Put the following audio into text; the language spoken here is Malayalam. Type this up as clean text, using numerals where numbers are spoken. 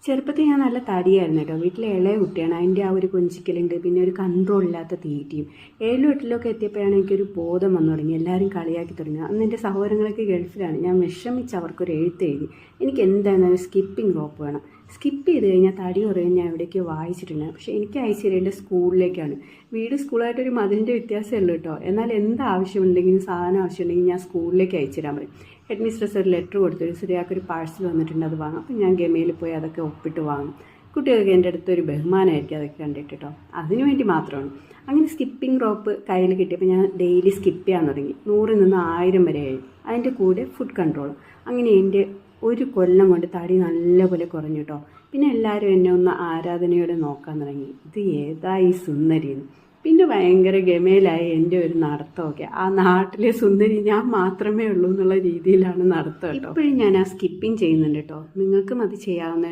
ചെറുപ്പത്തിൽ ഞാൻ നല്ല തടിയായിരുന്നു കേട്ടോ. വീട്ടിലെ ഇളയ കുട്ടിയാണ്. അതിൻ്റെ ആ ഒരു കൊഞ്ചിക്കലുണ്ട്, പിന്നെ ഒരു കൺട്രോൾ ഇല്ലാത്ത തീറ്റയും. 7-8 എത്തിയപ്പോഴാണ് എനിക്കൊരു ബോധം വന്നു തുടങ്ങി. എല്ലാവരും കളിയാക്കി തുടങ്ങി. അന്ന് എൻ്റെ സഹോദരങ്ങളൊക്കെ ഗൾഫിലാണ്. ഞാൻ വിഷമിച്ച് അവർക്കൊരു എഴുത്തെഴുതി. എനിക്ക് എന്തായാലും സ്കിപ്പിംഗ് റോപ്പ് വേണം. സ്കിപ്പ് ചെയ്ത് കഴിഞ്ഞാൽ തടി കുറയും ഞാൻ എവിടേക്കോ വായിച്ചിട്ടുണ്ട്. പക്ഷേ എനിക്ക് അയച്ചു തരേണ്ടത് സ്കൂളിലേക്കാണ്. വീട് സ്കൂളായിട്ടൊരു മതിലിൻ്റെ വ്യത്യാസമേ ഉള്ളൂ കേട്ടോ. എന്നാൽ എന്ത് ആവശ്യമുണ്ടെങ്കിലും സാധനം ആവശ്യമുണ്ടെങ്കിൽ ഞാൻ സ്കൂളിലേക്ക് അയച്ചു തരാൻ പറയും. ഹെഡ് മിസ്ട്രസ് ഒരു ലെറ്റർ കൊടുത്തു, സുരിയാക്കൊരു പാഴ്സൽ വന്നിട്ടുണ്ട്, അത് വാങ്ങാം. അപ്പം ഞാൻ ഗമയിൽ പോയി അതൊക്കെ ഒപ്പിട്ട് വാങ്ങും. കുട്ടികൾക്ക് എൻ്റെ അടുത്ത് ഒരു ബഹുമാനമായിരിക്കും അതൊക്കെ കണ്ടിട്ട് കേട്ടോ. അതിനു വേണ്ടി മാത്രമാണ്. അങ്ങനെ സ്കിപ്പിംഗ് റോപ്പ് കയ്യിൽ കിട്ടിയപ്പോൾ ഞാൻ ഡെയിലി സ്കിപ്പ് ചെയ്യാൻ തുടങ്ങി. 100 നിന്ന് 1000 വരെ ആയി. അതിൻ്റെ കൂടെ ഫുഡ് കൺട്രോൾ. അങ്ങനെ എൻ്റെ ഒരു കൊല്ലം കൊണ്ട് തടി നല്ലപോലെ കുറഞ്ഞു കേട്ടോ. പിന്നെ എല്ലാവരും എന്നെ ഒന്ന് ആരാധനയോടെ നോക്കാൻ തുടങ്ങി. ഇത് ഏതായി സുന്ദരിന്ന്. പിന്നെ ഭയങ്കര ഗമയിലായി എൻ്റെ ഒരു നടത്തമൊക്കെ. ആ നാട്ടിലെ സുന്ദരി ഞാൻ മാത്രമേ ഉള്ളൂ എന്നുള്ള രീതിയിലാണ് നടത്തം കേട്ടോ. ഇപ്പോഴും ഞാൻ ആ സ്കിപ്പിംഗ് ചെയ്യുന്നുണ്ട് കേട്ടോ. നിങ്ങൾക്കും അത് ചെയ്യാവുന്ന